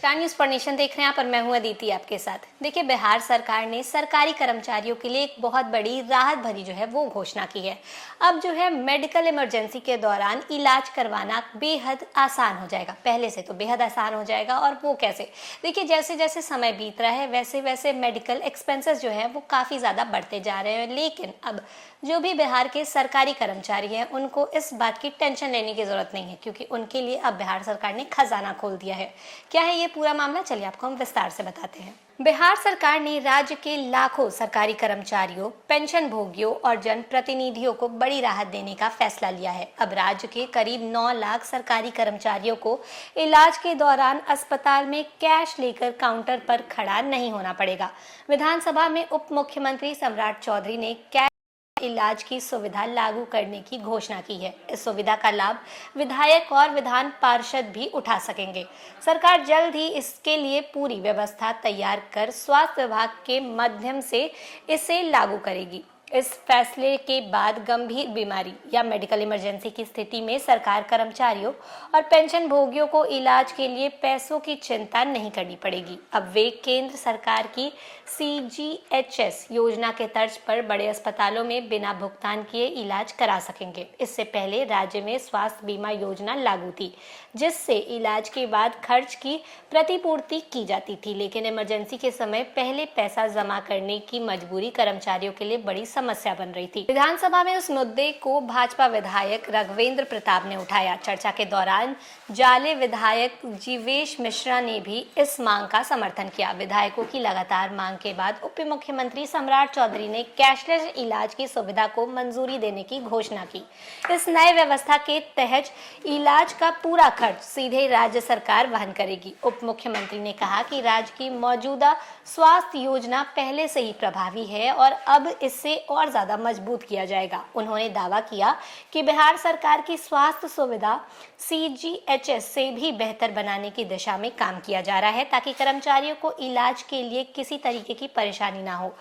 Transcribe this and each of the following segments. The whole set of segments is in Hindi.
नमस्कार, न्यूज़ फॉर नेशन देख रहे हैं आप और मैं हूं अदिति आपके साथ। देखिए, बिहार सरकार ने सरकारी कर्मचारियों के लिए एक बहुत बड़ी राहत भरी वो घोषणा की है। अब मेडिकल इमरजेंसी के दौरान इलाज करवाना बेहद आसान हो जाएगा। पहले से तो बेहद आसान हो जाएगा। और वो कैसे? देखिए, जैसे जैसे समय बीत रहा है वैसे वैसे मेडिकल एक्सपेंसेस वो काफ़ी ज़्यादा बढ़ते जा रहे हैं। लेकिन अब जो भी बिहार के सरकारी कर्मचारी हैं उनको इस बात की टेंशन लेने की ज़रूरत नहीं है, क्योंकि उनके लिए अब बिहार सरकार ने खजाना खोल दिया है। क्या है ये पूरा मामला? चलिए आपको हम विस्तार से बताते हैं। बिहार सरकार ने राज्य के लाखों सरकारी कर्मचारियों, पेंशन भोगियों और जनप्रतिनिधियों को बड़ी राहत देने का फैसला लिया है। अब राज्य के करीब 9 लाख सरकारी कर्मचारियों को इलाज के दौरान अस्पताल में कैश लेकर काउंटर पर खड़ा नहीं होना पड़ेगा। विधानसभा में उप मुख्यमंत्री सम्राट चौधरी ने कैश इलाज की सुविधा लागू करने की घोषणा की है। इस सुविधा का लाभ विधायक और विधान पार्षद भी उठा सकेंगे। सरकार जल्द ही इसके लिए पूरी व्यवस्था तैयार कर स्वास्थ्य विभाग के माध्यम से इसे लागू करेगी। इस फैसले के बाद गंभीर बीमारी या मेडिकल इमरजेंसी की स्थिति में सरकार कर्मचारियों और पेंशन भोगियों को इलाज के लिए पैसों की चिंता नहीं करनी पड़ेगी। अब वे केंद्र सरकार की CGHS योजना के तर्ज पर बड़े अस्पतालों में बिना भुगतान किए इलाज करा सकेंगे। इससे पहले राज्य में स्वास्थ्य बीमा योजना लागू थी, जिससे इलाज के बाद खर्च की प्रतिपूर्ति की जाती थी। लेकिन इमरजेंसी के समय पहले पैसा जमा करने की मजबूरी कर्मचारियों के लिए बड़ी समस्या बन रही थी। विधानसभा में उस मुद्दे को भाजपा विधायक राघवेंद्र प्रताप ने उठाया। चर्चा के दौरान जाले विधायक जीवेश मिश्रा ने भी इस मांग का समर्थन किया। विधायकों की लगातार मांग के बाद उप मुख्यमंत्री सम्राट चौधरी ने कैशलेस इलाज की सुविधा को मंजूरी देने की घोषणा की। इस नए व्यवस्था के तहत इलाज का पूरा खर्च सीधे राज्य सरकार वहन करेगी। उप मुख्यमंत्री ने कहा कि राज्य की मौजूदा स्वास्थ्य योजना पहले से ही प्रभावी है और अब इससे और ज्यादा मजबूत किया जाएगा। उन्होंने दावा किया कि बिहार सरकार की स्वास्थ्य सुविधा CGHS से भी बेहतर बनाने की दिशा में काम किया जा रहा है, ताकि कर्मचारियों को इलाज के लिए किसी तरीके की परेशानी ना हो।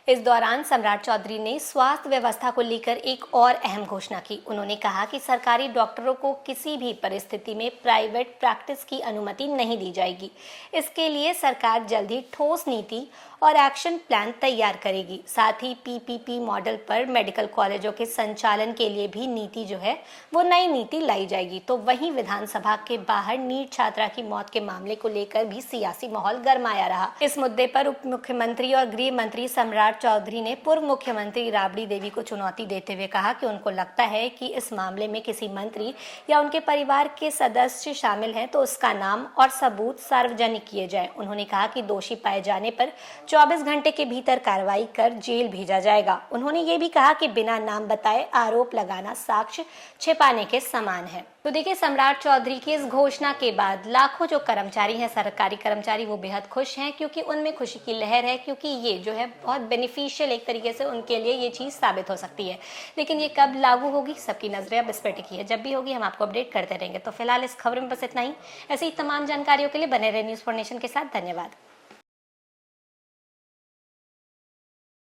इस दौरान सम्राट चौधरी ने स्वास्थ्य व्यवस्था को लेकर एक और अहम घोषणा की। उन्होंने कहा कि सरकारी डॉक्टरों को किसी भी परिस्थिति में प्राइवेट प्रैक्टिस की अनुमति नहीं दी जाएगी। इसके लिए सरकार जल्द ही ठोस नीति और एक्शन प्लान तैयार करेगी। साथ ही PPP मॉडल पर मेडिकल कॉलेजों के संचालन के लिए भी नीति वो नई नीति लाई जाएगी। तो वहीं विधानसभा के बाहर नीट छात्रा की मौत के मामले को लेकर भी सियासी माहौल गरमाया रहा। इस मुद्दे पर उप मुख्यमंत्री और गृह मंत्री सम्राट चौधरी ने पूर्व मुख्यमंत्री राबड़ी देवी को चुनौती देते हुए कहा कि उनको लगता है कि इस मामले में किसी मंत्री या उनके परिवार के सदस्य शामिल हैं तो उसका नाम और सबूत सार्वजनिक किए जाए। उन्होंने कहा कि दोषी पाए जाने पर 24 घंटे के भीतर कार्रवाई कर जेल भेजा जाएगा। उन्होंने ये भी कहा कि बिना नाम बताए आरोप लगाना साक्ष्य छिपाने के समान है। तो देखिए, सम्राट चौधरी की इस घोषणा के बाद लाखों जो कर्मचारी हैं, सरकारी कर्मचारी, वो बेहद खुश हैं, क्योंकि उनमें खुशी की लहर है, क्योंकि ये बहुत बेनिफिशियल एक तरीके से उनके लिए ये चीज़ साबित हो सकती है। लेकिन ये कब लागू होगी, सबकी नजरें अब इस पर टिकी है। जब भी होगी हम आपको अपडेट करते रहेंगे। तो फिलहाल इस खबर में बस इतना ही। ऐसी ही तमाम जानकारियों के लिए बने रहे न्यूज़ फॉर नेशन के साथ। धन्यवाद।